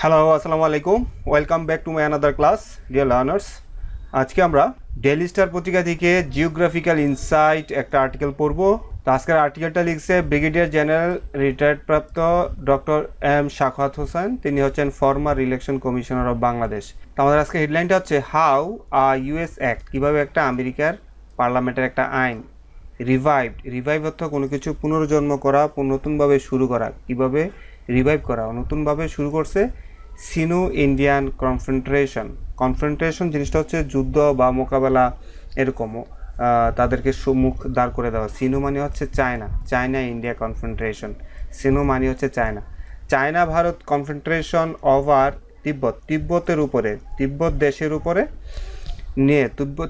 Hello, আসসালামু আলাইকুম। Welcome back to my another class, dear learners. আজকে আমরা ডেইলি স্টার পত্রিকা থেকে জিওগ্রাফিক্যাল ইনসাইট একটা আর্টিকেল পড়ব। তো আজকের আর্টিকেলটা লিখছে ব্রিগেডিয়ার জেনারেল রিটায়ার্ড প্রাপ্ত ডক্টর এম শাখাওয়াত হোসেন। তিনি হচ্ছেন former election commissioner of Bangladesh. তো আমাদের আজকে হেডলাইনটা হচ্ছে হাউ ইউএস অ্যাক্ট, কীভাবে একটা আমেরিকার পার্লামেন্টের একটা আইন রিভাইভ অর্থ কোনো কিছু পুনর্জন্ম করা, নতুনভাবে শুরু করা, কীভাবে রিভাইভ করা, নতুনভাবে শুরু করছে সিনো ইন্ডিয়ান কনফ্রন্টেশন জিনিসটা হচ্ছে যুদ্ধ বা মোকাবেলা, এরকমও তাদেরকে সম্মুখ দাঁড় করে দেওয়া। সিনো মানে হচ্ছে চায়না ইন্ডিয়া কনফ্রন্টেশন, সিনো মানে হচ্ছে চায়না ভারত কনফ্রন্টেশন ওভার তিব্বত দেশের উপরে নিয়ে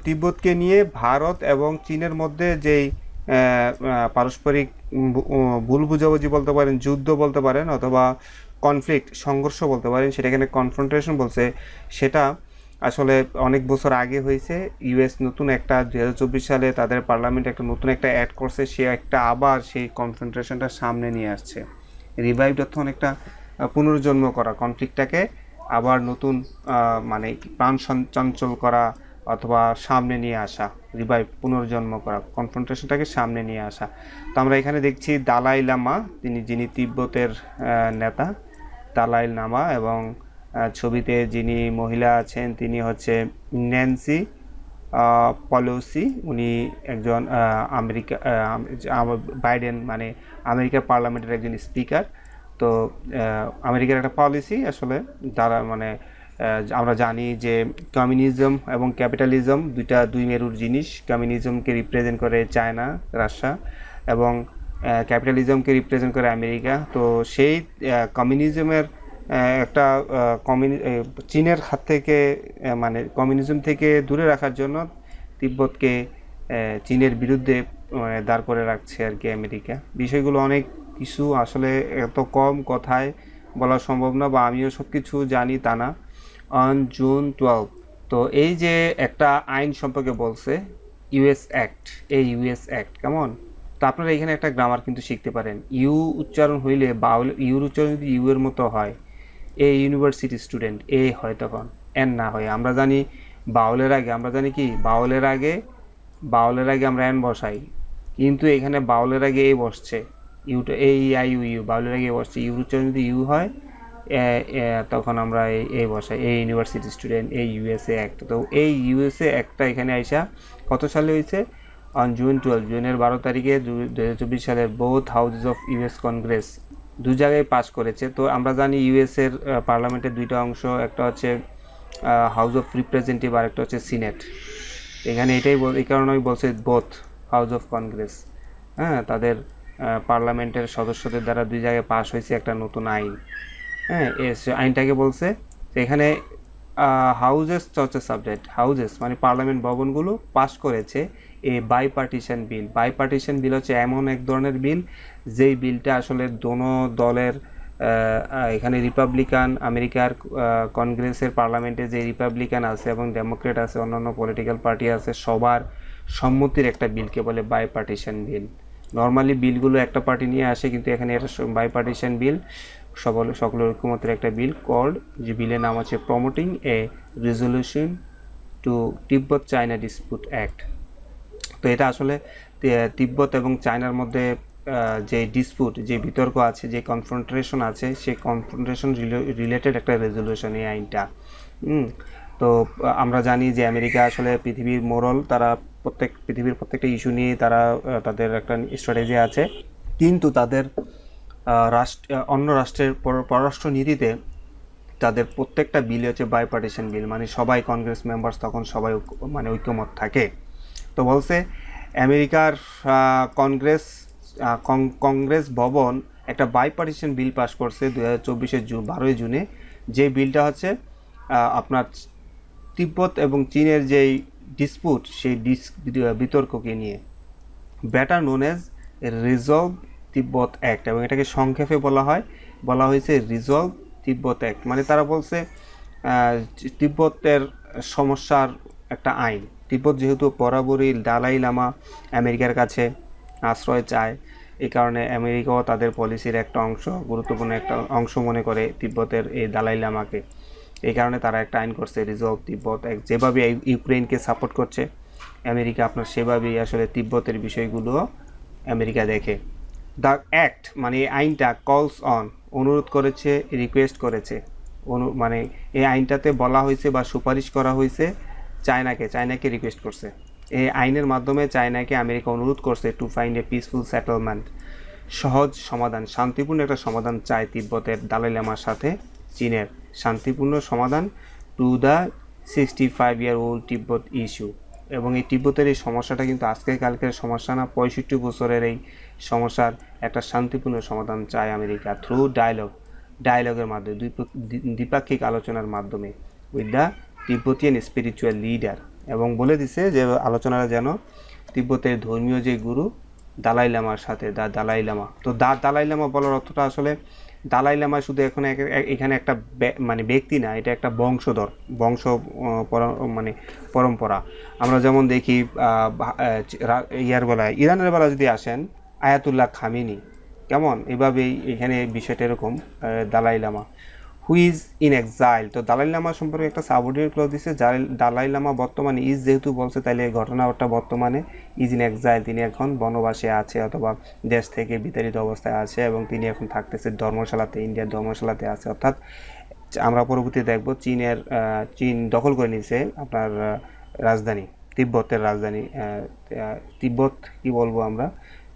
তিব্বতকে নিয়ে ভারত এবং চীনের মধ্যে যেই পারস্পরিক ভুল বুঝাবুঝি বলতে পারেন, যুদ্ধ বলতে পারেন, অথবা সংঘর্ষ বলতে পারেন, সেটা এখানে কনফ্রন্টেশন বলছে। সেটা আসলে অনেক বছর আগে হয়েছে। ইউএস নতুন একটা 2024 সালে তাদের পার্লামেন্ট একটা নতুন একটা অ্যাড করছে, সে একটা আবার সেই কনফ্রন্টেশনটা সামনে নিয়ে আসছে। রিভাইভ অর্থ অনেকটা পুনর্জন্ম করা, কনফ্লিক্টটাকে আবার নতুন মানে প্রাণ চঞ্চল করা অথবা সামনে নিয়ে আসা, রিভাইভ পুনর্জন্ম করা, কনফ্রন্টেশনটাকে সামনে নিয়ে আসা। তো আমরা এখানে দেখছি দালাই লামা, যিনি তিব্বতের নেতা দালাই লামা, এবং ছবিতে যিনি মহিলা আছেন তিনি হচ্ছে ন্যান্সি পলোসি। উনি একজন বাইডেন মানে আমেরিকার পার্লামেন্টের একজন স্পিকার। তো আমেরিকার একটা পলিসি আসলে যারা মানে আমরা জানি যে কমিউনিজম এবং ক্যাপিটালিজম দুই মেরুর জিনিস। কমিউনিজমকে রিপ্রেজেন্ট করে চায়না, রাশিয়া, এবং ক্যাপিটালিজমকে রিপ্রেজেন্ট করে আমেরিকা। তো সেই কমিউনিজমের একটা চীনের হাত থেকে মানে কমিউনিজম থেকে দূরে রাখার জন্য তিব্বতকে চীনের বিরুদ্ধে দাঁড় করে রাখছে আর কি আমেরিকা। বিষয়গুলো অনেক কিছু, আসলে এত কম কথায় বলা সম্ভব না, বা আমিও সব কিছু জানি তা না। অন জুন 12, তো এই যে একটা আইন সম্পর্কে বলছে ইউএস অ্যাক্ট, এই ইউএস অ্যাক্ট কেমন। তো আপনারা এখানে একটা গ্রামার কিন্তু শিখতে পারেন। ইউ উচ্চারণ হইলে বাউল, ইউর উচ্চারণ যদি ইউ এর মতো হয়, এ ইউনিভার্সিটি স্টুডেন্ট এ হয়, তখন এন না হয়। আমরা জানি বাউলের আগে, আমরা জানি কি বাউলের আগে আমরা এন বসাই, কিন্তু এখানে বাউলের আগে এ বসছে, ইউটা এ আই ইউ, বাউলের আগে বসছে। ইউর উচ্চারণ যদি ইউ হয় তখন আমরা এই বসাই, এই ইউনিভার্সিটি স্টুডেন্ট, এই ইউএসএ অ্যাক্ট। তো এই ইউএসএ অ্যাক্টটা এখানে আইসা কত সালে হয়েছে? অন জুন 12, জুনের 12 তারিখে 2024 সালের both houses of US Congress দু জায়গায় পাস করেছে। তো আমরা জানি ইউএসের পার্লামেন্টের দুইটা অংশ, একটা হচ্ছে হাউস অফ রিপ্রেজেন্টেটিভ আর একটা হচ্ছে সিনেট। এখানে এই কারণেই বলছে বোথ হাউস অফ কংগ্রেস, হ্যাঁ, তাদের পার্লামেন্টের সদস্যদের দ্বারা দুই জায়গায় পাস হয়েছে একটা নতুন আইন। হ্যাঁ, আইনটাকে বলছে এখানে হাউজেস হচ্ছে সাবজেক্ট, হাউজেস মানে পার্লামেন্ট ভবনগুলো পাস করেছে এই বাইপার্টিশন বিল হচ্ছে এমন এক ধরনের বিল যেই বিলটা আসলে দোনো দলের এখানে রিপাবলিকান, আমেরিকার কংগ্রেসের পার্লামেন্টে যে রিপাবলিকান আছে এবং ডেমোক্রেট আছে, অন্যান্য পলিটিক্যাল পার্টি আছে, সবার সম্মতির একটা বিলকে বলে বাইপার্টিশন বিল। নর্মালি বিলগুলো একটা পার্টি নিয়ে আসে, কিন্তু এখানে এটা বাইপার্টিশন বিল, সকলের ঐক্যমতের একটা বিল কল্ড, যে বিলের নাম আছে প্রমোটিং এ রেজলিউশন টু তিব্বত চায়না ডিসপিউট অ্যাক্ট। তো এটা আসলে তিব্বত এবং চায়নার মধ্যে যে ডিসপিউট, যে বিতর্ক আছে, যে কনফ্রন্টেশন আছে, সেই কনফ্রন্টেশন রিলেটেড একটা রেজলিউশন এই আইনটা। তো আমরা জানি যে আমেরিকা আসলে পৃথিবীর মোড়ল, তারা পৃথিবীর প্রত্যেকটা ইস্যু নিয়ে তারা তাদের একটা স্ট্র্যাটেজি আছে, কিন্তু তাদের অন্য রাষ্ট্রের পররাষ্ট্র নীতিতে তাদের প্রত্যেকটা বিল হচ্ছে বাইপার্টিশন বিল, মানে সবাই কংগ্রেস মেম্বার্স তখন সবাই মানে ঐক্যমত থাকে। তো বলছে আমেরিকার কংগ্রেস ভবন একটা বাইপার্টিশন বিল পাস করছে 2024 12 জুনে। যে বিলটা হচ্ছে আপনার তিব্বত এবং চীনের যেই ডিসপিউট, সেই বিতর্ককে নিয়ে, better known as resolve Tibet act, এবং এটাকে সংক্ষেপে বলা হয়েছে রিজলভ তিব্বত অ্যাক্ট। মানে তারা বলছে তিব্বতের সমস্যার একটা আইন। তিব্বত যেহেতু বরাবরই দালাই লামা আমেরিকার কাছে আশ্রয় চায়, এই কারণে আমেরিকাও তাদের পলিসির একটা অংশ, গুরুত্বপূর্ণ একটা অংশ মনে করে তিব্বতের এই দালাই লামাকে। এই কারণে তারা একটা আইন করছে, রিজলভ তিব্বত। যেভাবে ইউক্রেনকে সাপোর্ট করছে আমেরিকা আপনার, সেভাবেই আসলে তিব্বতের বিষয়গুলো আমেরিকা দেখে। দ্য অ্যাক্ট মানে এই আইনটা কলস অন, অনুরোধ করেছে, রিকোয়েস্ট করেছে, মানে এই আইনটাতে বলা হয়েছে বা সুপারিশ করা হয়েছে চায়নাকে রিকোয়েস্ট করছে। এই আইনের মাধ্যমে চায়নাকে আমেরিকা অনুরোধ করছে to find a peaceful settlement, সহজ সমাধান, শান্তিপূর্ণ একটা সমাধান চায় তিব্বতের দালাই লামার সাথে চীনের, শান্তিপূর্ণ সমাধান to the 65-year-old Tibet issue. এবং এই তিব্বতের এই সমস্যাটা কিন্তু আজকের কালকের সমস্যা না, 65 বছরের এই সমস্যার একটা শান্তিপূর্ণ সমাধান চায় আমেরিকা থ্রু ডায়লগের মাধ্যমে, দ্বিপাক্ষিক আলোচনার মাধ্যমে with the Tibetan spiritual leader. এবং বলে দিছে যে আলোচনাটা যেন তিব্বতের ধর্মীয় যে গুরু দালাই লামার সাথে, দালাই লামা। তো দালাই লামা বলার অর্থটা আসলে দালাই লামা শুধু এখন এখানে একটা মানে ব্যক্তি না, এটা একটা বংশধর, মানে পরম্পরা। আমরা যেমন দেখি ইয়ার বেলায়, ইরানের বেলা যদি আসেন আয়াতুল্লাহ খামেনি, কেমন এভাবেই এখানে বিষয়টা এরকম। Dalai Lama who is in exile, তো দালাই লামা সম্পর্কে একটা সাবঅর্ডিনেট ক্লজ দিচ্ছে। দালাই লামা বর্তমানে, ইজ যেহেতু বলছে তাহলে ঘটনাটা বর্তমানে ইজ ইন এক্সাইল, তিনি এখন বনবাসে আছে অথবা দেশ থেকে বিতাড়িত অবস্থায় আছে, এবং তিনি এখন থাকতেছে ধর্মশালাতে, ইন্ডিয়ার ধর্মশালাতে আছে। অর্থাৎ আমরা পরবর্তীতে দেখব চীন দখল করে নিয়েছে আপনার রাজধানী, তিব্বতের রাজধানী, তিব্বত কি বলবো আমরা,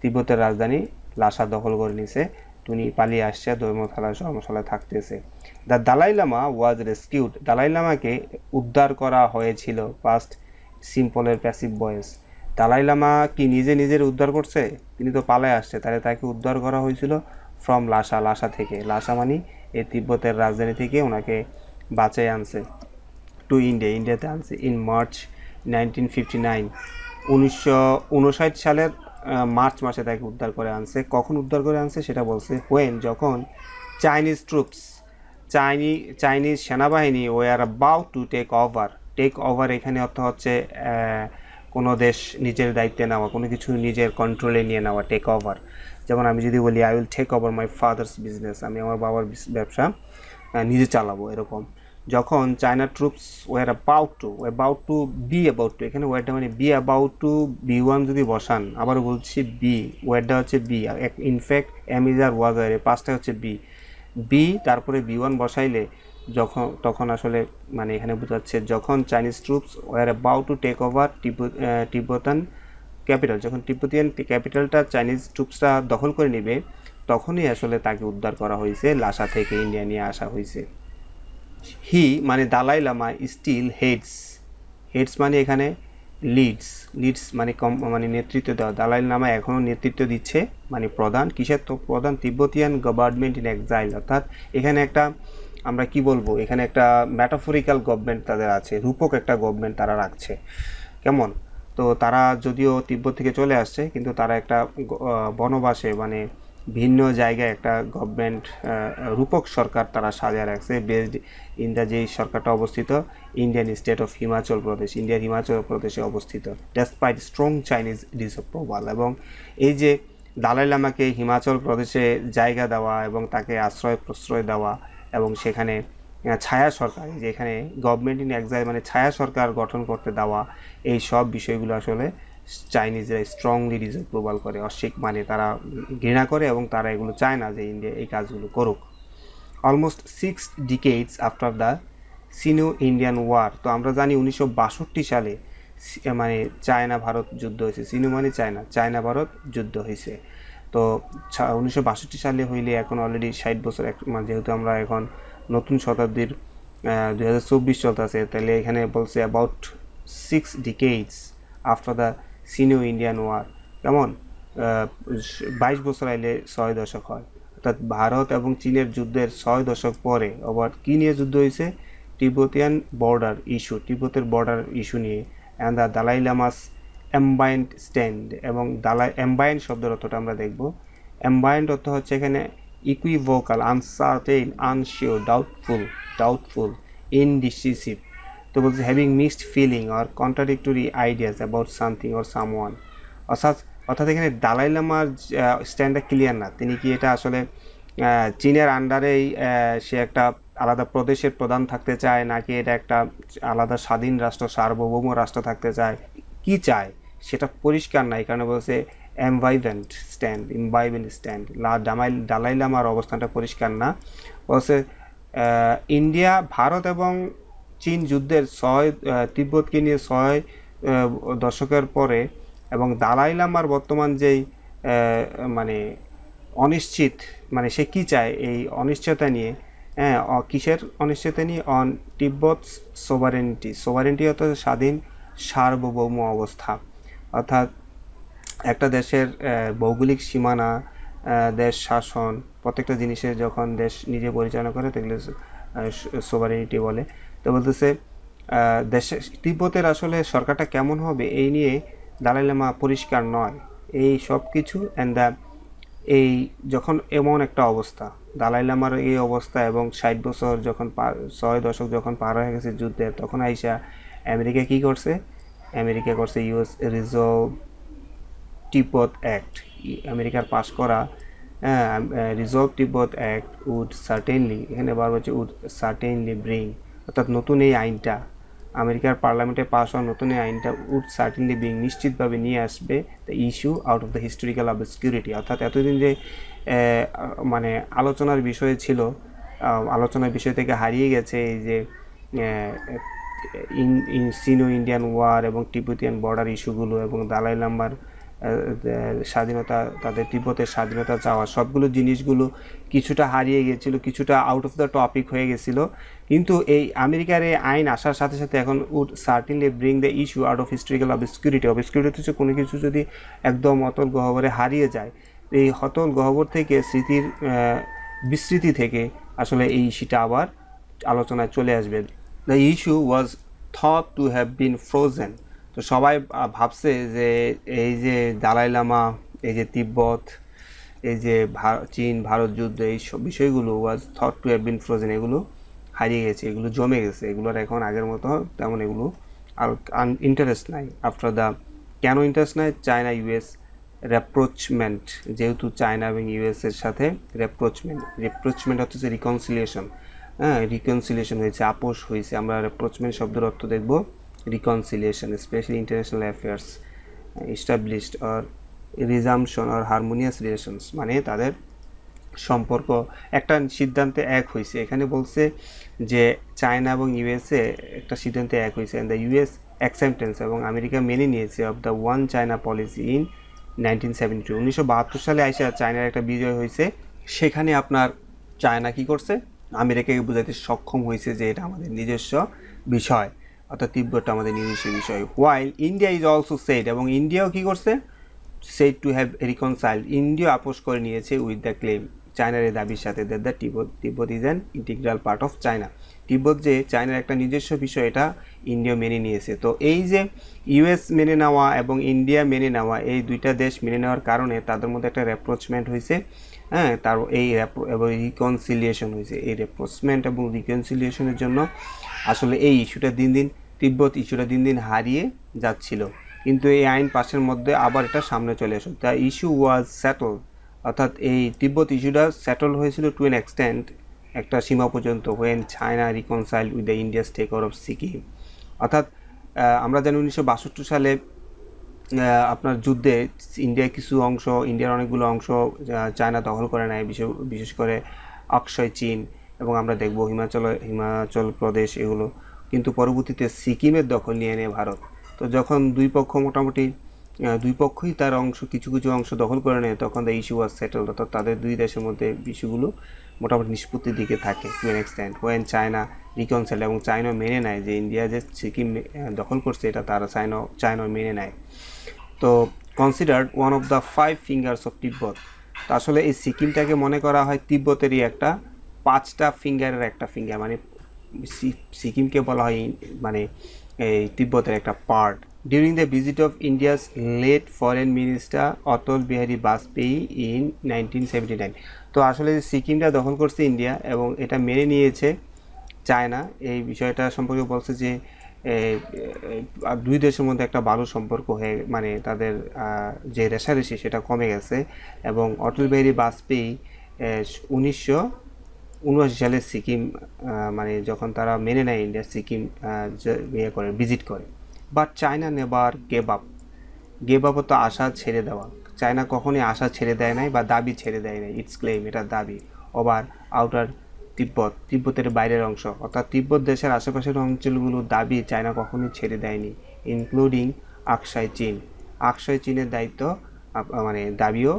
তিব্বতের রাজধানী লাসা দখল করে নিয়েছে। তিনি পালিয়ে আসছে, ধর্মশালায় থাকতেছে। The Dalai Lama was rescued, Dalai লামাকে উদ্ধার করা হয়েছিল। পাস্ট সিম্পলের প্যাসিভ ভয়েস, দালাই লামা কি নিজের উদ্ধার করছে? তিনি তো পালায় আসছে, তাহলে তাকে উদ্ধার করা হয়েছিল ফ্রম লাসা থেকে। লাসা মানে এই তিব্বতের রাজধানী থেকে ওনাকে বাঁচাই আনছে টু ইন্ডিয়াতে আনছে ইন মার্চ 1959, 1959 সালের মার্চ মাসে তাকে উদ্ধার করে আনছে। কখন উদ্ধার করে আনছে সেটা বলছে, হোয়েন, যখন চাইনিজ ট্রুপস, চাইনিজ সেনাবাহিনী were about to take over এখানে অর্থ হচ্ছে কোনো দেশ নিজের দায়িত্বে নেওয়া, কোনো কিছু নিজের কন্ট্রোলে নিয়ে নেওয়া, টেক ওভার। যেমন আমি যদি বলি I will take over my father's business, আমি আমার বাবার ব্যবসা নিজে চালাবো, এরকম। যখন China troops were about to এখানে ওয়ার্ডটা মানে B1 যদি বসান, আবারও বলছি ওয়ার্ডটা হচ্ছে বি, ইনফ্যাক্ট এম ইজ আর ওয়াজ আর, পাঁচটা হচ্ছে বি তারপরে B1 বসাইলে তখন আসলে মানে এখানে বোঝাচ্ছে যখন Chinese troops were about to take over Tibetan capital, যখন তিব্বতিয়ান ক্যাপিটালটা চাইনিজ ট্রুপসরা দখল করে নেবে, তখনই আসলে তাকে উদ্ধার করা হয়েছে, লাসা থেকে ইন্ডিয়া নিয়ে আসা হয়েছে। হি মানে দালাই লামা স্টিল হেডস মানে এখানে লিডস মানে নেতৃত্ব দেওয়া। দালাই লামা এখনও নেতৃত্ব দিচ্ছে, মানে প্রধান, কিসের তো প্রধান, তিব্বতিয়ান গভর্নমেন্ট ইন এক্সাইল। অর্থাৎ এখানে একটা আমরা কি বলবো, এখানে একটা ম্যাটাফরিক্যাল গভর্নমেন্ট তাদের আছে, রূপক একটা গভর্নমেন্ট তারা রাখছে, কেমন। তো তারা যদিও তিব্বত থেকে চলে আসছে, কিন্তু তারা একটা বনবাসে মানে ভিন্ন জায়গায় একটা গভর্নমেন্ট রূপক সরকার তারা সাজিয়ে রাখছে, বেসড ইন দ্য, যেই সরকারটা অবস্থিত Indian state of Himachal Pradesh, ইন্ডিয়ার হিমাচল প্রদেশে অবস্থিত। ডেসপাইট স্ট্রং চাইনিজ ডিসঅ্যাপ্রুভাল, এবং এই যে দালাই লামাকে হিমাচল প্রদেশে জায়গা দেওয়া এবং তাকে প্রশ্রয় দেওয়া, এবং সেখানে ছায়া সরকার, যেখানে গভর্নমেন্ট ইন এক্সাইল মানে ছায়া সরকার গঠন করতে দেওয়া, এই সব বিষয়গুলো আসলে চাইনিজরা স্ট্রংলি ডিসঅ্যাপ্রুভাল করে, মানে তারা ঘৃণা করে, এবং তারা এগুলো চায় না যে ইন্ডিয়া এই কাজগুলো করুক। Almost 6 decades after the Sino Indian war, তো আমরা জানি 1962 সালে মানে চায়না ভারত যুদ্ধ হয়েছে। সিনো মানে চায়না ভারত যুদ্ধ হয়েছে। তো 1962 সালে হইলে এখন অলরেডি 60 বছর, যেহেতু আমরা এখন নতুন শতাব্দীর 2024 চলতে আছে, তাহলে এখানে বলছে about 6 decades after the Sino Indian war, কেমন 22 বছর আইলে 6 দশক হয়। অর্থাৎ ভারত এবং চীনের যুদ্ধের 6 দশক পরে আবার কী নিয়ে যুদ্ধ হয়েছে, তিব্বতিয়ান তিব্বতের বর্ডার ইস্যু নিয়ে। And the Dalai llamas এম্বাইন্ড stand, এবং এম্বাইন্ড শব্দের অর্থটা আমরা দেখব। এম্বাইন্ড অর্থ হচ্ছে এখানে equivocal, uncertain, unsure, doubtful, indecisive. তো বলছে having mixed feeling or contradictory ideas about something or someone, অর্থাৎ অর্থাৎ এখানে দালাই লামার স্ট্যান্ডটা ক্লিয়ার না, তিনি কি এটা আসলে চীনের আন্ডারেই সে একটা আলাদা প্রদেশের প্রধান থাকতে চায়, নাকি এটা একটা আলাদা স্বাধীন রাষ্ট্র, সার্বভৌম রাষ্ট্র থাকতে চায়, কি চায় সেটা পরিষ্কার নাই। কারণ বলছে ইমবাইভেন্ট স্ট্যান্ড দালাই লামার অবস্থানটা পরিষ্কার না। বলছে ইন্ডিয়া, ভারত এবং চীন যুদ্ধের তিব্বতকে নিয়ে 6 দশকের পরে এবং দালাই লামার বর্তমান যেই মানে অনিশ্চিত, মানে সে কী চায় এই অনিশ্চয়তা নিয়ে, হ্যাঁ, কিসের অনিশ্চয়তা নিয়ে? অন তিব্বত সোভারেন্টি অর্থাৎ স্বাধীন সার্বভৌম অবস্থা, অর্থাৎ একটা দেশের ভৌগোলিক সীমানা, দেশ শাসন, প্রত্যেকটা জিনিসের যখন দেশ নিজে পরিচালনা করে সেগুলো সোভারেনিটি বলে। তো বলতেছে দেশে তিব্বতের আসলে সরকারটা কেমন হবে এই নিয়ে দালাই লামা পরিষ্কার নয়। এই সব কিছু এই যখন এমন একটা অবস্থা, দালাই লামার এই অবস্থা এবং 60 বছর যখন 6 দশক যখন পার হয়ে গেছে যুদ্ধের, তখন আইসা আমেরিকা কি করছে? আমেরিকা করছে ইউএস রিজলভ তিব্বত অ্যাক্ট, আমেরিকার পাশ করা resolve Tibet act would certainly, এখানে বার হচ্ছে উড সার্টেনলি ব্রিং, অর্থাৎ নতুন এই আইনটা, আমেরিকার পার্লামেন্টে পাশ হওয়া নতুন এই আইনটা উড সার্টেনলি ব্রিং, নিশ্চিতভাবে নিয়ে আসবে the issue out of the historical obscurity. অর্থাৎ এতদিন যে মানে আলোচনার বিষয় ছিল, আলোচনার বিষয় থেকে হারিয়ে গেছে এই যে সিনো ইন্ডিয়ান ওয়ার এবং তিব্বতিয়ান বর্ডার ইস্যুগুলো এবং দালাই লামার স্বাধীনতা, তাদের তিব্বতের স্বাধীনতা চাওয়া, সবগুলো জিনিসগুলো কিছুটা হারিয়ে গেছিলো, কিছুটা আউট অফ দ্য টপিক হয়ে গেছিলো। কিন্তু এই আমেরিকার এই আইন আসার সাথে সাথে এখন would certainly bring the issue out of historical obscurity হচ্ছে কোনো কিছু যদি একদম অতল গহ্বরে হারিয়ে যায়, এই অতল গহ্বর থেকে স্মৃতির বিস্মৃতি থেকে আসলে এই ইস্যুটা আবার আলোচনায় চলে আসবে। The issue was thought to have been frozen. তো সবাই ভাবছে যে এই যে দালাই লামা, এই যে তিব্বত, এই যে চীন ভারত যুদ্ধ, এই সব বিষয়গুলো ওয়াজ thought to have been frozen, এগুলো হারিয়ে গেছে, এগুলো জমে গেছে, এগুলোর এখন আগের মতো তেমন এগুলো আর ইন্টারেস্ট নাই। আফটার দ্য, কেন ইন্টারেস্ট নাই? চায়না ইউএস রেপ্রোচমেন্ট, যেহেতু চায়না এবং ইউএসের সাথে রেপ্রোচমেন্ট হচ্ছে যে রিকনসিলিয়েশন, হ্যাঁ, রিকনসিলিয়েশন হয়েছে, আপোষ হয়েছে। আমরা রেপ্রোচমেন্ট শব্দের অর্থ দেখব reconciliation, especially international affairs, established or resumption or harmonious relations, মানে তাদের সম্পর্ক একটা সিদ্ধান্তে এক হয়েছে। এখানে বলছে যে চায়না এবং ইউএসএ একটা সিদ্ধান্তে এক হয়েছে, অ্যান্ড দ্য ইউএস অ্যাকসেপ্টেন্স, এবং আমেরিকা মেনে নিয়েছে of the one China policy in 1972। 1972 সালে আইসা চায়নার একটা বিজয় হয়েছে। সেখানে আপনার চায়না কি করছে? আমেরিকাকে বোঝাতে সক্ষম হয়েছে যে এটা আমাদের নিজস্ব বিষয়, অর্থাৎ তিব্বতটা আমাদের নিজস্ব বিষয়। While India is also shed, এবং ইন্ডিয়াও কী করছে? সেড টু হ্যাভ রিকনসাইল্ড, ইন্ডিয়া আপোষ করে নিয়েছে উইথ দ্য ক্লেম, চায়নার এই দাবির সাথে, that the Tibet is an integral part of China. Tibet যে চায়নার একটা নিজস্ব বিষয়, এটা ইন্ডিয়া মেনে নিয়েছে। তো এই যে ইউএস মেনে নেওয়া এবং ইন্ডিয়া মেনে নেওয়া, এই দুইটা দেশ মেনে নেওয়ার কারণে তাদের মধ্যে একটা রেপ্রোচমেন্ট হয়েছে, হ্যাঁ, তার এই এবং রিকনসিলিয়েশন হয়েছে। এই রেপ্রোচমেন্ট এবং রিকনসিলিয়েশনের জন্য আসলে এই ইস্যুটা দিন দিন, তিব্বত ইস্যুটা দিন দিন হারিয়ে যাচ্ছিল। কিন্তু এই আইন পাশের মধ্যে আবার এটা সামনে চলে আসে। দ্য ইস্যু ওয়াজ সেটল, অর্থাৎ এই তিব্বত ইস্যুটা সেটল হয়েছিল টু অ্যান এক্সটেন্ট, একটা সীমা পর্যন্ত, when China reconciled with the India's take over of Sikkim. অর্থাৎ আমরা জানি 1962 সালে আপনার যুদ্ধে ইন্ডিয়ার কিছু অংশ, ইন্ডিয়ার অনেকগুলো অংশ চায়না দখল করে নেয়, বিশেষ করে অক্ষয় চীন, এবং আমরা দেখব হিমাচল প্রদেশ এগুলো। কিন্তু পরবর্তীতে সিকিমের দখল নিয়ে নেয় ভারত। তো যখন দুই পক্ষ মোটামুটি দুই পক্ষই তার অংশ, কিছু কিছু অংশ দখল করে নেয়, তখন দ্য ইস্যু ওয়াজ সেটেলড, অর্থাৎ তাদের দুই দেশের মধ্যে ইস্যুগুলো মোটামুটি নিষ্পত্তির দিকে থাকে to an extent, when China reconcile, এবং চায়না মেনে নেয় যে ইন্ডিয়া যে সিকিম দখল করছে এটা তারা চায়না মেনে নেয়। তো considered one of the 5 fingers of Tibet. তো আসলে এই সিকিমটাকে মনে করা হয় তিব্বতেরই একটা 5টা ফিঙ্গারের একটা ফিঙ্গার, মানে সিকিমকে বলা হয় মানে এই তিব্বতের একটা part. During the visit of India's late foreign minister Atal Bihari Vajpayee in 1979। তো আসলে সিকিমটা দখল করছে ইন্ডিয়া এবং এটা মেনে নিয়েছে চায়না। এই বিষয়টা সম্পর্কে বলছে যে দুই দেশের মধ্যে একটা ভালো সম্পর্ক হয়ে মানে তাদের যে রেষারেষি সেটা কমে গেছে। এবং অটল বিহারী বাজপেয়ী 1979 সালে সিকিম মানে যখন তারা মেনে নেয় ইন্ডিয়া সিকিম ভিজিট করে। But China never gave up তো আশা ছেড়ে দেওয়া। চায়না কখনোই আশা ছেড়ে দেয় নাই বা দাবি ছেড়ে দেয় নাই। ইটস ক্লেম, এটা দাবি। ওভার আউটার তিব্বতের বাইরের অংশ অর্থাৎ তিব্বত দেশের আশেপাশের অঞ্চলগুলোর দাবি চায়না কখনোই ছেড়ে দেয়নি, ইনক্লুডিং আকসাই চীনের দায়িত্ব মানে দাবিও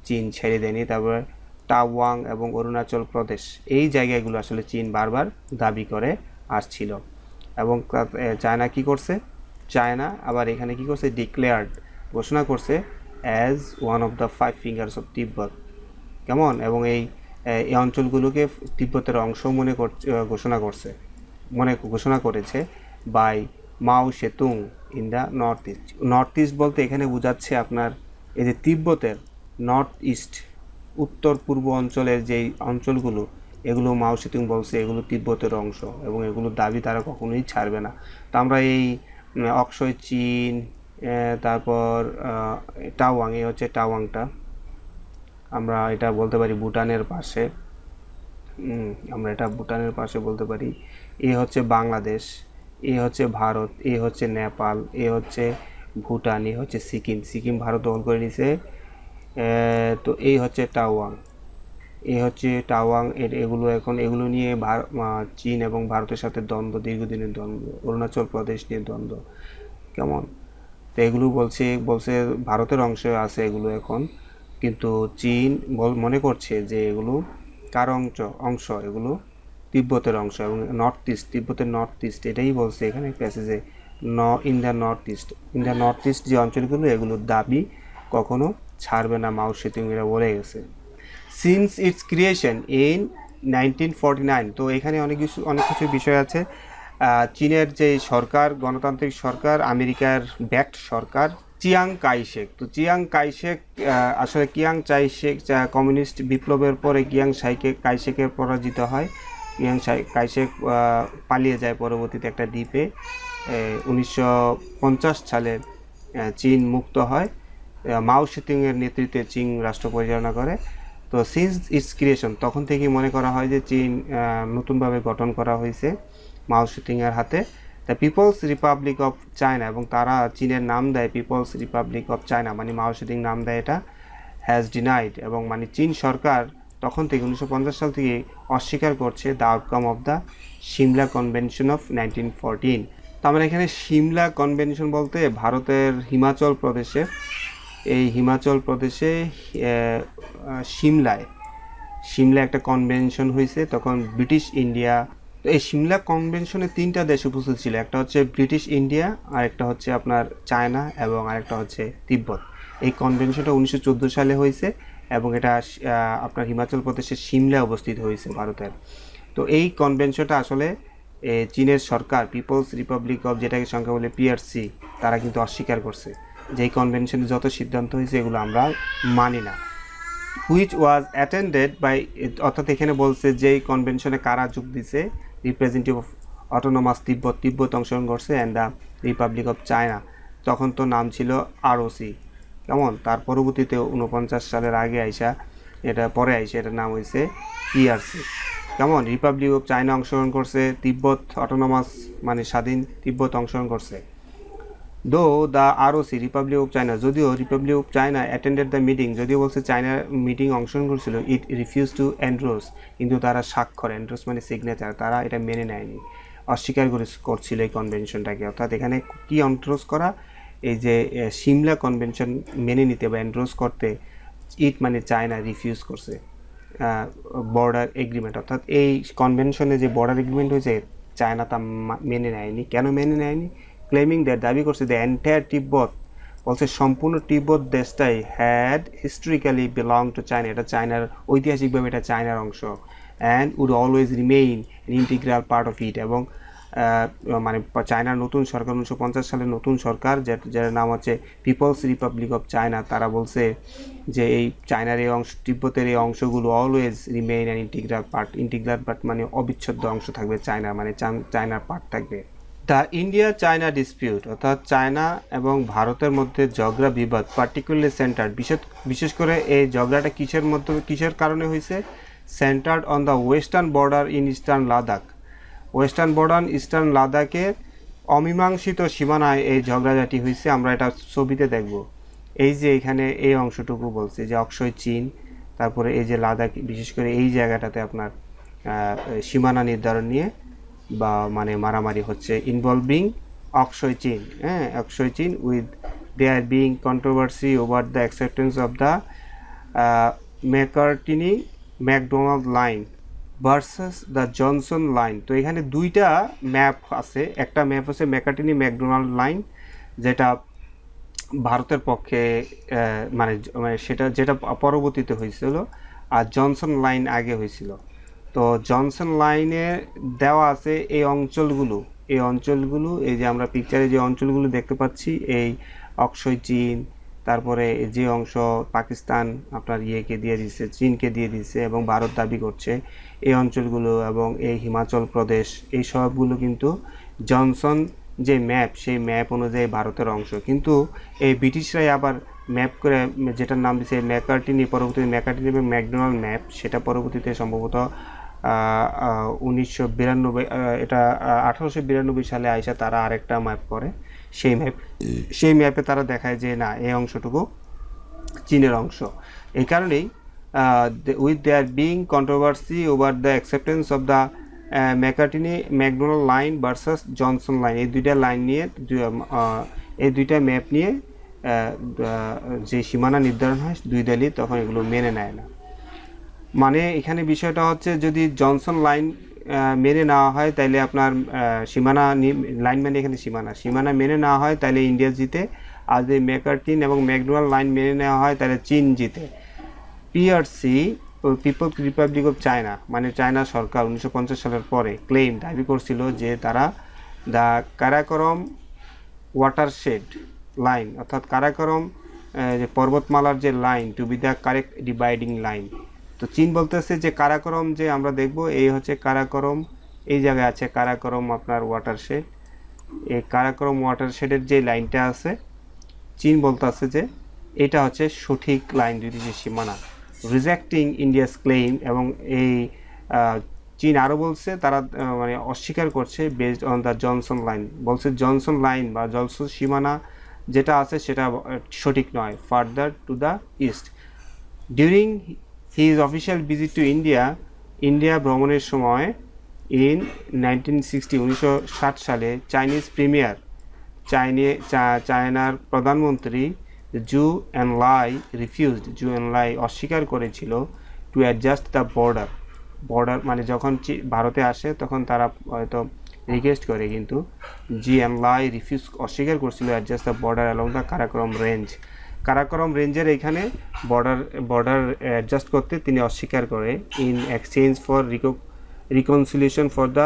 চীন ছেড়ে দেয়নি। তারপর টাওয়াং এবং অরুণাচল প্রদেশ, এই জায়গাগুলো আসলে চীন বারবার দাবি করে আসছিল। এবং চায়না কি করছে, চায়না আবার এখানে কি করছে, ঘোষণা করছে as one of the 5 fingers of Tibet. কেমন? এবং এই অঞ্চলগুলোকে তিব্বতের অংশ ঘোষণা করেছে বাই মাও Zedong in the north east বলতে এখানে বোঝাচ্ছে আপনার এই যে তিব্বতের নর্থ ইস্ট, উত্তর পূর্ব অঞ্চলের যেই অঞ্চলগুলো, এগুলো মাও সেতুং বলছে এগুলো তিব্বতের অংশ এবং এগুলোর দাবি তারা কখনোই ছাড়বে না। তো আমরা এই অক্ষয় চীন, তারপর টাওয়াং, এই হচ্ছে টাওয়াংটা, আমরা এটা বলতে পারি ভুটানের পাশে, আমরা এটা ভুটানের পাশে বলতে পারি। এ হচ্ছে বাংলাদেশ, এ হচ্ছে ভারত, এ হচ্ছে নেপাল, এ হচ্ছে ভুটান, এ হচ্ছে সিকিম ভারত দখল করে নিছে। তো এই হচ্ছে টাওয়াং, এগুলো নিয়ে চীন এবং ভারতের সাথে দ্বন্দ্ব, দীর্ঘদিনের দ্বন্দ্ব। অরুণাচল প্রদেশ নিয়ে দ্বন্দ্ব। কেমন? তো এগুলো বলছে ভারতের অংশে আছে এগুলো এখন, কিন্তু চীন মনে করছে যে এগুলো কার অংশ, এগুলো তিব্বতের অংশ এবং তিব্বতের নর্থ ইস্ট, এটাই বলছে এখানে প্যাসেজে, ইন দ্য নর্থ ইস্ট যে অঞ্চলগুলো, এগুলোর দাবি কখনো ছাড়বে না, মাও সেতুং এরা বলে গেছে। সিন্স ইটস ক্রিয়েশন ইন 1949, তো এখানে অনেক কিছু বিষয় আছে। চীনের যে সরকার, গণতান্ত্রিক সরকার, আমেরিকার ব্যাকড সরকার, চিয়াং কাইশেক আসলে কমিউনিস্ট বিপ্লবের পরে কাইশেকের পরাজিত হয়। কাইশেক পালিয়ে যায় পরবর্তীতে একটা দ্বীপে। 1950 সালে চীন মুক্ত হয়, মাও সেতুংয়ের নেতৃত্বে চীন রাষ্ট্র পরিচালনা করে। তো সিন্স ইটস ক্রিয়েশন, তখন থেকেই মনে করা হয় যে চীন নতুনভাবে গঠন করা হয়েছে মাও সেতুংয়ের হাতে, the People's Republic of China, এবং তারা চীনের নাম দেয় পিপলস রিপাবলিক অফ চায়না, মানে মাও সেতুং নাম দেয় এটা, হ্যাজ ডিনাইড, এবং মানে চীন সরকার তখন থেকে 1950 সাল থেকে অস্বীকার করছে the outcome of the Shimla convention of 1914। তো আমরা এখানে সিমলা কনভেনশন বলতে ভারতের হিমাচল প্রদেশে সিমলায় একটা কনভেনশন হয়েছে, তখন ব্রিটিশ ইন্ডিয়া। তো এই সিমলা কনভেনশনে 3টা দেশ উপস্থিত ছিল, একটা হচ্ছে ব্রিটিশ ইন্ডিয়া, আরেকটা হচ্ছে আপনার চায়না, এবং আরেকটা হচ্ছে তিব্বত। এই কনভেনশনটা 1914 সালে হয়েছে এবং এটা আপনার হিমাচল প্রদেশের সিমলায় অবস্থিত হয়েছে ভারতের। তো এই কনভেনশনটা আসলে চীনের সরকার, পিপলস রিপাবলিক অফ, যেটাকে সংখ্যা বলে পিআরসি, তারা কিন্তু অস্বীকার করছে যে এই কনভেনশনে যত সিদ্ধান্ত হয়েছে এগুলো আমরা মানি না। হুইচ ওয়াজ অ্যাটেন্ডেড বাই, অর্থাৎ এখানে বলছে যে এই কনভেনশনে কারা যোগ দিছে, রিপ্রেজেন্টেটিভ অফ অটোনোমাস তিব্বত অংশগ্রহণ করছে, and the Republic of China, তখন তো নাম ছিল আরওসি। কেমন? তার পরবর্তীতে 49 সালের পরে এটার নাম হয়েছে পিআরসি। কেমন? রিপাবলিক অফ চায়না অংশগ্রহণ করছে, তিব্বত অটোনোমাস মানে স্বাধীন তিব্বত অংশগ্রহণ করছে। Though the ROC, republic of China, যদিও republic of China attended the meeting, যদিও বলছে চায়নার মিটিং অংশগ্রহণ করেছিল, ইট রিফিউজ টু এন্ডোর্স, কিন্তু তারা এন্ডোর্স মানে সিগনেচার, তারা এটা মেনে নেয়নি, অস্বীকার করছিল এই কনভেনশনটাকে। অর্থাৎ এখানে কি এন্ডোর্স করা, এই যে সিমলা কনভেনশন মেনে নিতে বা এন্ডোর্স করতে, ইট মানে চায়না রিফিউজ করছে বর্ডার এগ্রিমেন্ট, অর্থাৎ এই কনভেনশনে যে বর্ডার এগ্রিমেন্ট হয়েছে চায়না তা মেনে নেয়নি। কেন মেনে নেয়নি? ক্লেমিং দ্যাট, দাবি করছে, দ্য এন্টায়ার তিব্বত, বলছে সম্পূর্ণ তিব্বত দেশটাই had historically belong to China, এটা চায়নার, ঐতিহাসিকভাবে এটা চায়নার অংশ, and would always remain an integral part of it, এবং মানে চায়নার নতুন সরকার, 1950 সালের নতুন সরকার, যার নাম হচ্ছে পিপলস রিপাবলিক অফ চায়না, তারা বলছে যে এই চায়নার এই অংশ, তিব্বতের এই অংশগুলো always remain an integral part মানে অবিচ্ছেদ্য অংশ থাকবে চায়না, মানে চায়নার পার্ট থাকবে। দ্য ইন্ডিয়া চায়না ডিসপিউট অর্থাৎ চায়না এবং ভারতের মধ্যে ঝগড়া বিবাদ পার্টিকুলারলি সেন্টার বিশেষ করে এই ঝগড়াটা কিসের কারণে হয়েছে? Centred on the western border in eastern Ladakh. Western border eastern লাদাখের অমীমাংসিত সীমানায় এই ঝগড়াঝাটি হয়েছে। আমরা এটা ছবিতে দেখব। এই যে এখানে এই অংশটুকু বলছে যে অক্ষয় চীন, তারপরে এই যে লাদাখ, বিশেষ করে এই জায়গাটাতে আপনার সীমানা নির্ধারণ নিয়ে বা মানে মারামারি হচ্ছে, ইনভলভিং অক্ষয় চীন, হ্যাঁ, Aksai Chin with there being controversy over the acceptance of the Macartney MacDonald line versus the Johnson line. তো এখানে দুইটা ম্যাপ আছে। একটা ম্যাপ আছে ম্যাকার্টিনি ম্যাকডোনাল্ড লাইন, যেটা ভারতের পক্ষে মানে যেটা পরবর্তীতে হয়েছিল, আর জনসন লাইন আগে হয়েছিল। তো জনসন লাইনে দেওয়া আছে এই অঞ্চলগুলো, এই যে আমরা পিকচারে যে অঞ্চলগুলো দেখতে পাচ্ছি, এই অক্ষয় চীন, তারপরে যে অংশ পাকিস্তান আপনার ইয়েকে দিয়ে দিচ্ছে, চীনকে দিয়ে দিচ্ছে এবং ভারত দাবি করছে এই অঞ্চলগুলো, এবং এই হিমাচল প্রদেশ, এই সবগুলো কিন্তু জনসন যে ম্যাপ, সেই ম্যাপ অনুযায়ী ভারতের অংশ। কিন্তু এই ব্রিটিশরাই আবার ম্যাপ করে যেটার নাম দিচ্ছে ম্যাকার্টিনি, পরবর্তীতে ম্যাকার্টিনি এবং ম্যাকডোনাল্ড ম্যাপ, সেটা পরবর্তীতে সম্ভবত 1992 এটা 1892 সালে আইসা তারা আরেকটা ম্যাপ করে। সেই ম্যাপে তারা দেখায় যে না, এই অংশটুকু চীনের অংশ। এই কারণেই with there being controversy over the acceptance of the Macartney MacDonald line versus Johnson line, এই দুইটা লাইন নিয়ে, এই দুইটা ম্যাপ নিয়ে যে সীমানা নির্ধারণ হয়, দুই দলই তখন এগুলো মেনে নেয় না। মানে এখানে বিষয়টা হচ্ছে, যদি জনসন লাইন মেনে নেওয়া হয় তাইলে আপনার সীমানা লাইন, মানে এখানে সীমানা মেনে নেওয়া হয় তাহলে ইন্ডিয়া জিতে, আর যদি ম্যাকার্টিন এবং ম্যাকডোনাল্ড লাইন মেনে নেওয়া হয় তাহলে চীন জিতে। PRC, People's Republic of China, মানে চায়না সরকার 1950 সালের পরে দাবি করছিল যে তারা দ্য কারাকরম ওয়াটারশেড লাইন, অর্থাৎ কারাকরম যে পর্বতমালার যে line, to be the correct dividing line. তো চীন বলতেছে যে কারাকরম যে আমরা দেখব, এই হচ্ছে কারাকরম, এই জায়গায় আছে কারাকরম আপনার ওয়াটারশেড। এই কারাকরম ওয়াটারশেডের যে লাইনটা আছে, চীন বলতেছে যে এটা হচ্ছে সঠিক লাইন, দুই দেশের সীমানা, রিজেক্টিং ইন্ডিয়াস ক্লেইম। এবং এই চীন আরও বলছে, তারা মানে অস্বীকার করছে based on the Johnson line, বলছে জনসন লাইন বা জনসন সীমানা যেটা আছে সেটা সঠিক নয়। Further to the east, during his official visit to India ভ্রমণের সময় ইন 1960 সালে চাইনিজ প্রিমিয়ার, চায়নার প্রধানমন্ত্রী জু এনলাই অস্বীকার করেছিল টু অ্যাডজাস্ট দ্য বর্ডার, মানে যখন ভারতে আসে তখন তারা হয়তো রিকোয়েস্ট করে, কিন্তু জি এনলাই অস্বীকার করছিল adjust the border along the Karakoram রেঞ্জের এখানে বর্ডার অ্যাডজাস্ট করতে তিনি অস্বীকার করে, in exchange for reconciliation for the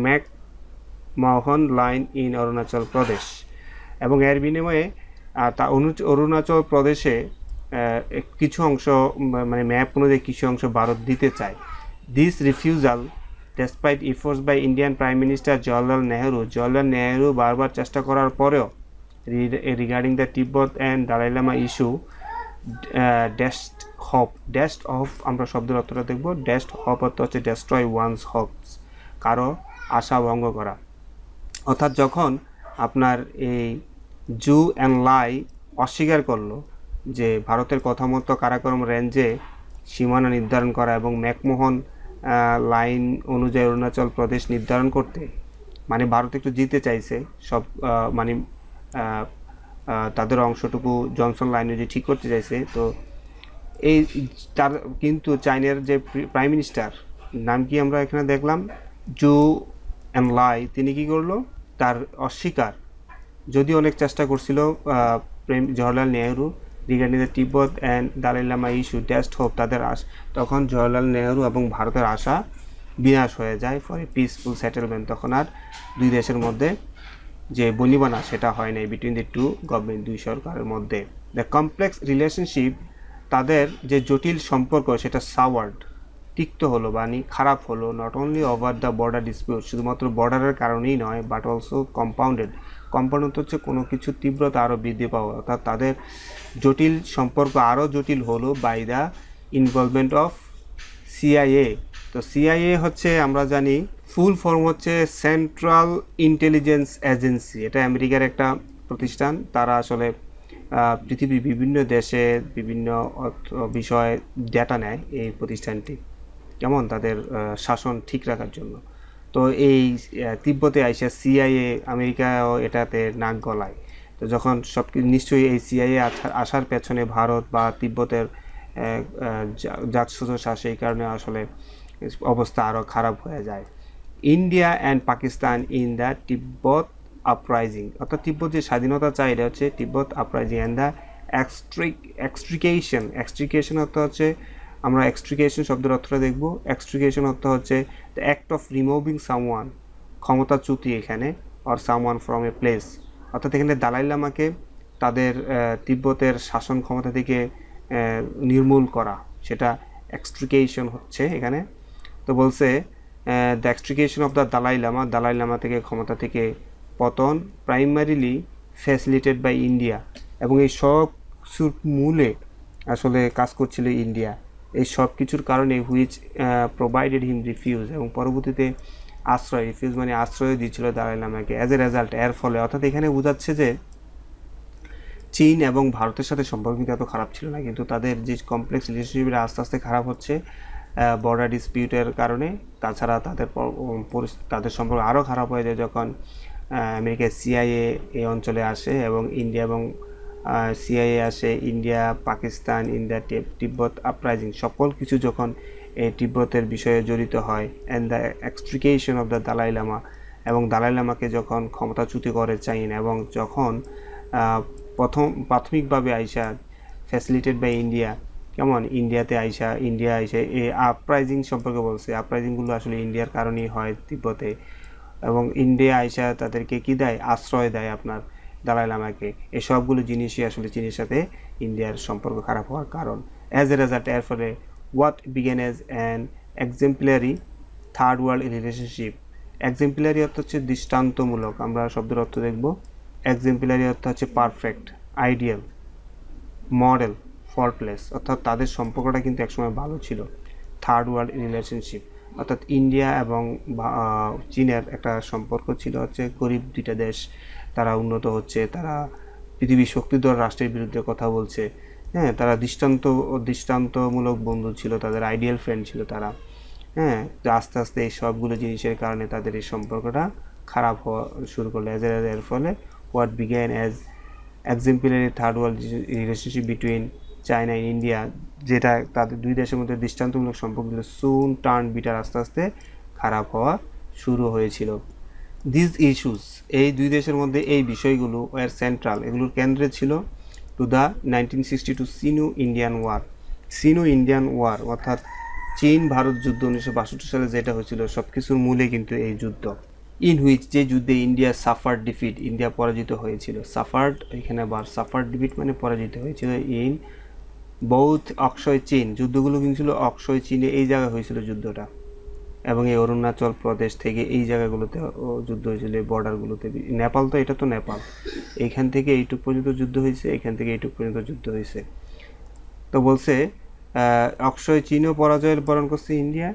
McMahon line in Arunachal Pradesh. এবং এর বিনিময়ে অরুণাচল প্রদেশে কিছু অংশ, মানে ম্যাপ অনুযায়ী কিছু অংশ ভারত দিতে চায়। This refusal despite efforts by Indian prime minister Jawaharlal Nehru বারবার চেষ্টা করার পরেও, regarding the Tibet and Dalai Lama issue, dashed of, আমরা শব্দের অর্থটা দেখব। ডেস্ট অফ অর্থ হচ্ছে ডেস্ট্রয় ওয়ানস হপস, কারো আশা ভঙ্গ করা। অর্থাৎ যখন আপনার এই জু এনলাই অস্বীকার করলো যে ভারতের কথা মতো কারাকরম রেঞ্জে সীমানা নির্ধারণ করা এবং ম্যাকমোহন লাইন অনুযায়ী অরুণাচল প্রদেশ নির্ধারণ করতে, মানে ভারত একটু জিতে চাইছে সব, মানে তাদের অংশটুকু জনসন লাইন অনুযায়ী ঠিক করতে চাইছে। তো এই তার কিন্তু চায়নার যে প্রাইম মিনিস্টার, নাম কি আমরা এখানে দেখলাম, জু এনলাই, তিনি কি করলো, তার অস্বীকার, যদিও অনেক চেষ্টা করছিল Jawaharlal Nehru regarding the Tibet and Dalai Lama issue, dashed hope, তাদের তখন জওহরলাল নেহরু এবং ভারতের আশা বিনাশ হয়ে যায় ফর এ পিসফুল সেটেলমেন্ট। তখন আর দুই দেশের মধ্যে যে বনিবনা সেটা হয় নাই বিটুইন দ্য টু গভর্নমেন্ট, দুই সরকারের মধ্যে। দ্য কমপ্লেক্স রিলেশনশিপ, তাদের যে জটিল সম্পর্ক সেটা সাওয়ার্ড, তিক্ত হলো বা খারাপ হলো, not only over the border dispute, শুধুমাত্র বর্ডারের কারণেই নয়, বাট অলসো কম্পাউন্ডেড হচ্ছে কোনো কিছুর তীব্রতা আরও বৃদ্ধি পাওয়া, অর্থাৎ তাদের জটিল সম্পর্ক আরও জটিল হলো by the involvement of CIA. তো সিআইএ হচ্ছে আমরা জানি ফুল ফর্ম হচ্ছে সেন্ট্রাল ইন্টেলিজেন্স এজেন্সি। এটা আমেরিকার একটা প্রতিষ্ঠান। তারা আসলে পৃথিবীর বিভিন্ন দেশে বিভিন্ন বিষয়ে ডেটা নেয় এই প্রতিষ্ঠানটি, কেমন তাদের শাসন ঠিক রাখার জন্য। তো এই তিব্বতে আইসা সিআইএ আমেরিকাও এটাতে নাক গলায়। তো যখন সব নিশ্চয়ই এই সিআইএ আসার পেছনে ভারত বা তিব্বতের জাতসূচ শ্বাস, এই কারণে আসলে অবস্থা আরও খারাপ হয়ে যায়। India and Pakistan in the Tibet uprising, অর্থাৎ তিব্বত যে স্বাধীনতা চাই এটা হচ্ছে তিব্বত আপরাইজিং অ্যান্ড দ্য এক্সট্রিকেশন অর্থ হচ্ছে, আমরা এক্সট্রিকেশন শব্দের অর্থটা দেখব। এক্সট্রিকেশন অর্থ হচ্ছে the act of removing someone, ক্ষমতাচ্যুতি এখানে, or someone from a place, অর্থাৎ এখানে দালাই লামাকে তাদের তিব্বতের শাসন ক্ষমতা থেকে নির্মূল করা, সেটা এক্সট্রিকেশন হচ্ছে এখানে। তো বলছে the extrication of the Dalai Lama থেকে ক্ষমতা থেকে পতন, প্রাইমারিলি ফ্যাসিলিটেড বাই ইন্ডিয়া, এবং এই সব কিছুর মূলে আসলে কাজ করছিল ইন্ডিয়া। এই সব কিছুর কারণে হুইচ প্রোভাইডেড হিম রিফিউজ, এবং পরবর্তীতে রিফিউজ মানে আশ্রয় দিয়েছিল দালাই লামাকে। অ্যাজ এ রেজাল্ট, এর ফলে, অর্থাৎ এখানে বোঝাচ্ছে যে চীন এবং ভারতের সাথে সম্পর্ক কিন্তু এত খারাপ ছিল না, কিন্তু তাদের যে কমপ্লেক্স রিলেশনশিপটা আস্তে আস্তে খারাপ হচ্ছে বর্ডার ডিসপিউটের কারণে। তাছাড়া তাদের সম্পর্ক আরও খারাপ হয়ে যায় যখন আমেরিকার সিআইএ এই অঞ্চলে আসে, এবং ইন্ডিয়া এবং সিআইএ আসে, India Pakistan in the Tibet uprising, সকল কিছু যখন এই তিব্বতের বিষয়ে জড়িত হয়। And the extrication of the Dalai Lama, এবং দালাই লামাকে যখন ক্ষমতাচ্যুতি করে চাইনা, এবং যখন প্রাথমিকভাবে আইসা ফ্যাসিলিটেড বাই ইন্ডিয়া, কেমন ইন্ডিয়া আইসা এই আপরাইজিং সম্পর্কে বলছে। আপরাইজিংগুলো আসলে ইন্ডিয়ার কারণেই হয় তিব্বতে, এবং ইন্ডিয়া আইসা তাদেরকে কি দেয়, আশ্রয় দেয় আপনার দালাই লামাকে। এই সবগুলো জিনিসই আসলে চীনের সাথে ইন্ডিয়ার সম্পর্ক খারাপ হওয়ার কারণ। অ্যাজ এ রেজাল্ট, এর ফলে what began as an exemplary third world relationship. Exemplary অর্থ হচ্ছে দৃষ্টান্তমূলক, আমরা শব্দের অর্থ দেখব। এক্সাম্পলারি অর্থ হচ্ছে পারফেক্ট, আইডিয়াল, মডেল, ফল্টলেস, অর্থাৎ তাদের সম্পর্কটা কিন্তু একসময় ভালো ছিল। থার্ড ওয়ার্ল্ড রিলেশনশিপ অর্থাৎ ইন্ডিয়া এবং চীনের একটা সম্পর্ক ছিল হচ্ছে গরিব দুইটা দেশ, তারা উন্নত হচ্ছে, তারা পৃথিবীর শক্তিধর রাষ্ট্রের বিরুদ্ধে কথা বলছে, হ্যাঁ, তারা দৃষ্টান্তমূলক বন্ধু ছিল, তাদের আইডিয়াল ফ্রেন্ড ছিল তারা, হ্যাঁ। তো আস্তে আস্তে এই সবগুলো জিনিসের কারণে তাদের এই সম্পর্কটা খারাপ হওয়া শুরু করলো। এর ফলে what began as exemplary third world relationship between China and India, যেটা তাদের দুই দেশের মধ্যে দৃষ্টান্তমূলক সম্পর্ক ছিল, সুন টার্ন বিটার, আস্তে আস্তে খারাপ হওয়া শুরু হয়েছিল। দিস ইস্যুস, এই দুই দেশের মধ্যে এই বিষয়গুলো ওয়ার সেন্ট্রাল, এগুলোর কেন্দ্রে ছিল টু দ্য 1962 সিনো ইন্ডিয়ান ওয়ার, অর্থাৎ চীন ভারত যুদ্ধ 1962 সালে যেটা হয়েছিল, সব কিছুর মূলে কিন্তু এই যুদ্ধ। ইন হুইচ, যে যুদ্ধে ইন্ডিয়া সাফার্ড ডিফিট, ইন্ডিয়া পরাজিত হয়েছিল। সাফার্ড, এখানে আবার সাফার্ড ডিফিট মানে পরাজিত হয়েছিল। ইন বৌথ অক্ষয় চীন, যুদ্ধগুলো কিন্তু ছিল অক্ষয় চীনে, এই জায়গায় হয়েছিল যুদ্ধটা, এবং এই অরুণাচল প্রদেশ থেকে এই জায়গাগুলোতে যুদ্ধ হয়েছিল, এই বর্ডারগুলোতে। নেপাল তো, এটা তো নেপাল, এইখান থেকে এইটুক পর্যন্ত যুদ্ধ হয়েছে, এখান থেকে এইটুক পর্যন্ত যুদ্ধ হয়েছে। তো বলছে অক্ষয় চীনও পরাজয়ের বরণ করছে India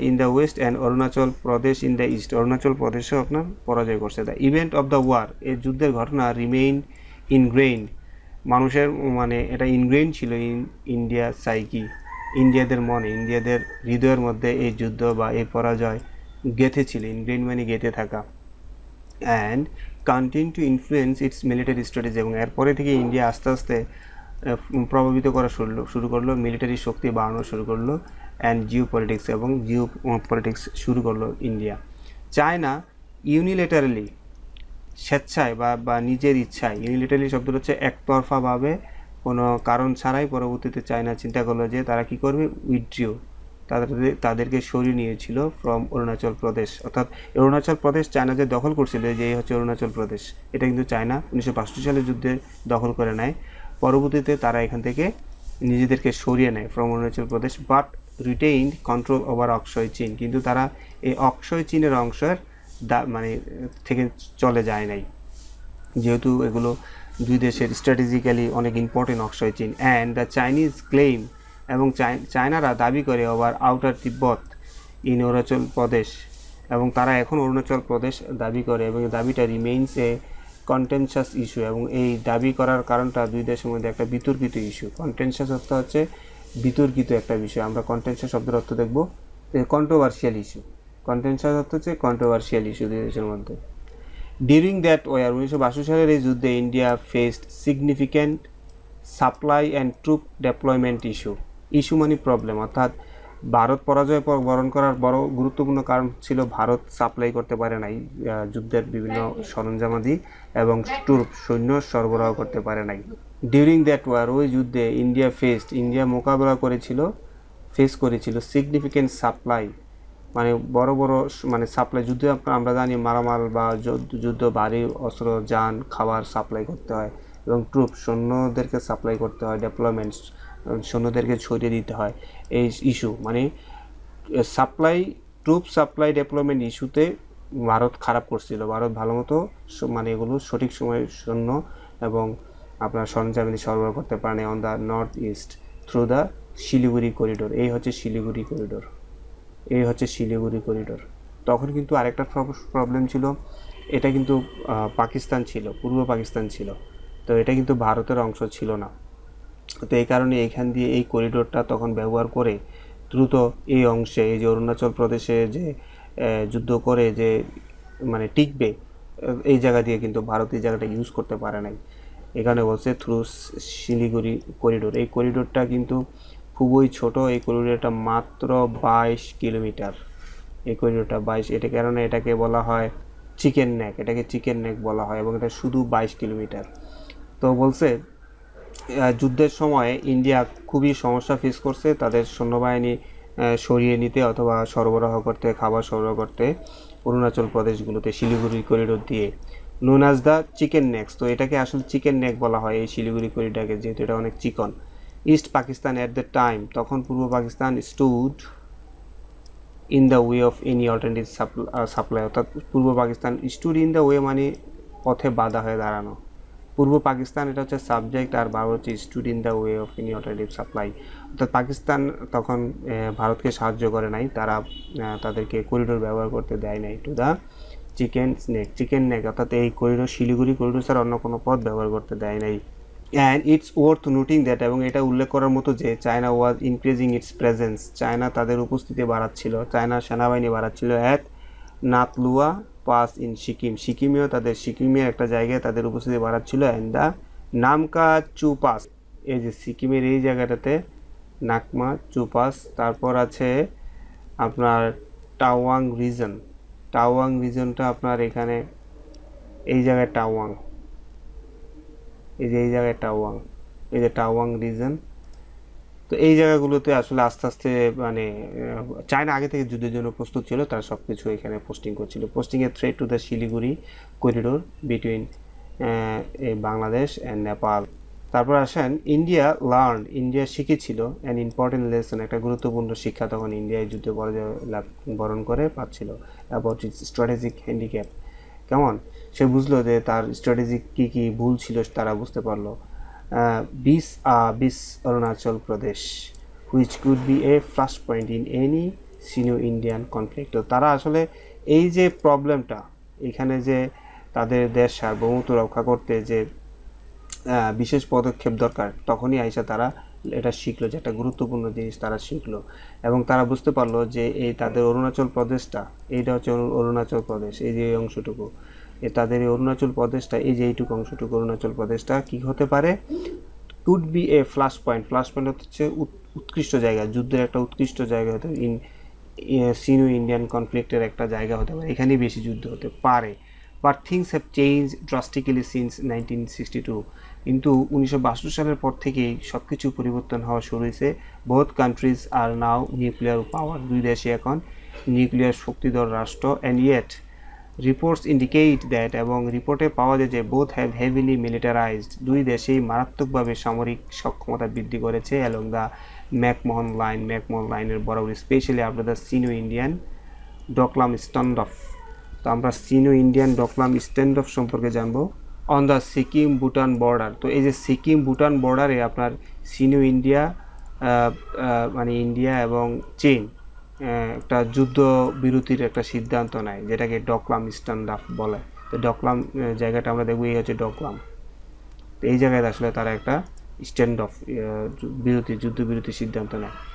in the west and Arunachal Pradesh in the east, Arunachal প্রদেশও আপনার পরাজয় করছে। The event of the war, এই যুদ্ধের ঘটনা রিমেইন ইনগ্রেইন্ড, মানুষের মানে এটা ইনগ্রেইন্ড ছিল ইন্ডিয়া সাইকি, ইন্ডিয়াদের মনে, ইন্ডিয়াদের হৃদয়ের মধ্যে এই যুদ্ধ বা এই পরাজয় গেঁথে ছিল। ইনগ্রেইন্ড মানে গেঁথে থাকা। And continue to influence it's military strategy, এবং এরপরে থেকে ইন্ডিয়া আস্তে আস্তে প্রভাবিত করা শুরু করলো, মিলিটারি শক্তি বাড়ানো শুরু করলো, অ্যান্ড জিও পলিটিক্স শুরু করলো ইন্ডিয়া। চায়না ইউনিলেটারালি, স্বেচ্ছায় বা নিজের ইচ্ছায়, ইউনিলেটারালি শব্দটা হচ্ছে একতরফাভাবে, কোনো কারণ ছাড়াই, পরবর্তীতে চায়না চিন্তা করলো যে তারা কী করবে, উইথড্রিউ, তাদেরকে সরিয়ে নিয়েছিল ফ্রম অরুণাচল প্রদেশ। অর্থাৎ অরুণাচল প্রদেশ চায়না যে দখল করছিল, যে এই হচ্ছে অরুণাচল প্রদেশ, এটা কিন্তু চায়না 1965 সালের যুদ্ধে দখল করে নেয়। পরবর্তীতে তারা এখান থেকে নিজেদেরকে সরিয়ে নেয় from Arunachal Pradesh, but retained control over Aksai Chin, কিন্তু তারা এই অক্ষয় চীনের অংশের মানে থেকে চলে যায় নাই, যেহেতু এগুলো দুই দেশের স্ট্র্যাটেজিক্যালি অনেক ইম্পর্টেন্ট অক্ষয় চীন। অ্যান্ড দ্য চাইনিজ ক্লেইম, এবং চায়নারা দাবি করে over outer Tibet in Arunachal Pradesh, এবং তারা এখন অরুণাচল প্রদেশ দাবি করে, এবং এই দাবিটা রিমেইনস এ কন্টেনশাস ইস্যু, এবং এই দাবি করার কারণটা দুই দেশের মধ্যে একটা বিতর্কিত ইস্যু। কন্টেনশাস অর্থ হচ্ছে বিতর্কিত একটা বিষয়। আমরা কন্টেনশাস শব্দের অর্থ দেখব কন্ট্রোভার্সিয়াল ইস্যু। কন্টেনশাস অর্থ হচ্ছে কন্ট্রোভার্সিয়াল ইস্যু দুই দেশের মধ্যে। ডিউরিং দ্যাট ওয়ার 1962 সালের এই যুদ্ধে India faced significant supply and troop deployment issue মানে প্রবলেম, অর্থাৎ ভারত পরাজয় বরণ করার বড় গুরুত্বপূর্ণ কারণ ছিল ভারত সাপ্লাই করতে পারে নাই যুদ্ধের বিভিন্ন সরঞ্জামাদি এবং ট্রুপ সৈন্য সরবরাহ করতে পারে নাই। ডিউরিং দ্যাট ওয়ার, ওই যুদ্ধে ইন্ডিয়া মোকাবেলা ফেস করেছিল সিগনিফিক্যান্ট সাপ্লাই, মানে বড় বড় মানে সাপ্লাই। যুদ্ধে আমরা জানি মালামাল বা যুদ্ধ ভারী অস্ত্র, যান, খাবার সাপ্লাই করতে হয়, এবং ট্রুপ সৈন্যদেরকে সাপ্লাই করতে হয়, ডেপ্লয়মেন্টস সৈন্যদেরকে ছড়িয়ে দিতে হয়। এই ইস্যু মানে ট্রুপ সাপ্লাই ডেপ্লয়মেন্ট ইস্যুতে ভারত খারাপ করছিল। ভারত ভালো মতো মানে এগুলো সঠিক সময়ে সৈন্য এবং আপনার সরঞ্জামাদি সরবরাহ করতে পারে on the north east through the Siliguri corridor. এই হচ্ছে শিলিগুড়ি করিডোর। তখন কিন্তু আরেকটা প্রবলেম ছিল, এটা কিন্তু পাকিস্তান ছিল, পূর্ব পাকিস্তান ছিল, তো এটা কিন্তু ভারতের অংশ ছিল না। তো এই কারণে এইখান দিয়ে এই করিডোরটা তখন ব্যবহার করে দ্রুত এই অংশে, এই যে অরুণাচল প্রদেশে যে যুদ্ধ করে যে মানে টিকবে, এই জায়গা দিয়ে কিন্তু ভারত এই জায়গাটা ইউজ করতে পারে নাই। এখানে বলছে থ্রু শিলিগুড়ি করিডোর। এই করিডোরটা কিন্তু খুবই ছোট, এই করিডোরটা মাত্র 22 কিলোমিটার। এই করিডোরটা 22, এটা কারণে এটাকে বলা হয় চিকেন নেক বলা হয়, এবং এটা শুধু 22 কিলোমিটার। তো বলছে যুদ্ধের সময় ইন্ডিয়া খুবই সমস্যা ফেস করছে তাদের সৈন্যবাহিনী সরিয়ে নিতে অথবা খাবার সরবরাহ করতে অরুণাচল প্রদেশগুলোতে শিলিগুড়ি করিডোর দিয়ে, known as the chicken next. তো এটাকে আসলে চিকেন নেক বলা হয় এই শিলিগুড়ি করিডোরকে, যেহেতু এটা অনেক চিকন। East Pakistan at the time, তখন পূর্ব Pakistan stood in the way of any alternative supply, অর্থাৎ পূর্ব Pakistan stood in the way মানে পথে বাধা হয়ে দাঁড়ানো। পূর্ব পাকিস্তান এটা হচ্ছে সাবজেক্ট, আর ভারত হচ্ছে stood in the way of any alternative supply. অর্থাৎ পাকিস্তান তখন ভারতকে সাহায্য করে নাই, তারা তাদেরকে করিডোর ব্যবহার করতে দেয় নাই টু দ্য চিকেন নেক, অর্থাৎ এই করিডোর শিলিগুড়ি করিডোর ছাড়া অন্য কোনো পথ ব্যবহার করতে দেয় নাই। And it's worth noting that, এবং এটা উল্লেখ করার মতো যে China was increasing it's presence, China তাদের উপস্থিতি বাড়াচ্ছিল, চায়নার সেনাবাহিনী বাড়াচ্ছিল অ্যাট নাতলুয়া পাস ইন সিকিমেও সিকিমের একটা জায়গায় তাদের উপস্থিতি বাড়াচ্ছিল। অ্যান্ড দ্য নামকা চু পাস, এই যে সিকিমের এই জায়গাটাতে নাকমা চু পাস, তারপর আছে আপনার টাওয়াং রিজনটা আপনার এখানে এই জায়গায় টাওয়াং রিজন। তো এই জায়গাগুলোতে আসলে আস্তে আস্তে মানে চায়না আগে থেকে যুদ্ধের জন্য প্রস্তুত ছিল, তারা সব কিছু এখানে পোস্টিং করছিল। পোস্টিংয়ের threat to the Siliguri corridor between Bangladesh and Nepal. তারপর আসেন ইন্ডিয়া শিখেছিল অ্যান ইম্পর্টেন্ট লেসন, একটা গুরুত্বপূর্ণ শিক্ষা তখন ইন্ডিয়া যুদ্ধে পরাজয় বরণ করে পাচ্ছিল। অ্যাবাউট ইটস স্ট্র্যাটেজিক হ্যান্ডিক্যাপ, কেমন সে বুঝলো যে তার স্ট্র্যাটেজিক কী ভুল ছিল, তারা বুঝতে পারলো। This Arunachal Pradesh which could be a flash point in any Sino Indian conflict. তো তারা আসলে এই যে প্রবলেমটা এখানে, যে তাদের দেশ সার্বভৌমত্ব রক্ষা করতে যে বিশেষ পদক্ষেপ দরকার, তখনই আইসা তারা এটা শিখলো, যে একটা গুরুত্বপূর্ণ জিনিস তারা শিখলো, এবং তারা বুঝতে পারলো যে এই তাদের অরুণাচল প্রদেশটা, এইটা হচ্ছে অরুণাচল প্রদেশ, এই যে অংশটুকু, তাদের এই অরুণাচল প্রদেশটা, এই যে এইটুকু অংশটুকু অরুণাচল প্রদেশটা কী হতে পারে, could be a flash point হচ্ছে উৎকৃষ্ট জায়গা, যুদ্ধের একটা উৎকৃষ্ট জায়গা হতে সিনো ইন্ডিয়ান কনফ্লিক্টের একটা জায়গা হতে পারে, এখানেই বেশি যুদ্ধ হতে পারে। But things have change drastically since 1962, কিন্তু 1962 সালের পর থেকেই সব কিছু পরিবর্তন হওয়া শুরু হয়েছে। Both countries are now nuclear power, দুই দেশে এখন নিউক্লিয়ার শক্তিধর রাষ্ট্র। And yet reports indicate that, এবং রিপোর্টে পাওয়া যায় যে বোথ হ্যাভ হেভিলি মিলিটারাইজড, দুই দেশেই মারাত্মকভাবে সামরিক সক্ষমতা বৃদ্ধি করেছে অ্যালং দ্য ম্যাকমোহন লাইনের বরাবর specially after the Sino Indian Doklam standoff. তো আমরা Sino Indian Doklam standoff সম্পর্কে জানবো on the Sikkim Bhutan border. তো এই যে সিকিম ভুটান বর্ডারে আপনার সিনো ইন্ডিয়া মানে ইন্ডিয়া এবং চীন একটা যুদ্ধ বিরতির একটা সিদ্ধান্ত নেয়, যেটাকে ডকলাম স্ট্যান্ড অফ বলে। তো ডকলাম জায়গাটা আমরা দেখবো, এই হচ্ছে ডকলাম। তো এই জায়গায় আসলে তারা একটা স্ট্যান্ড অফ যুদ্ধ বিরতির সিদ্ধান্ত নেয়।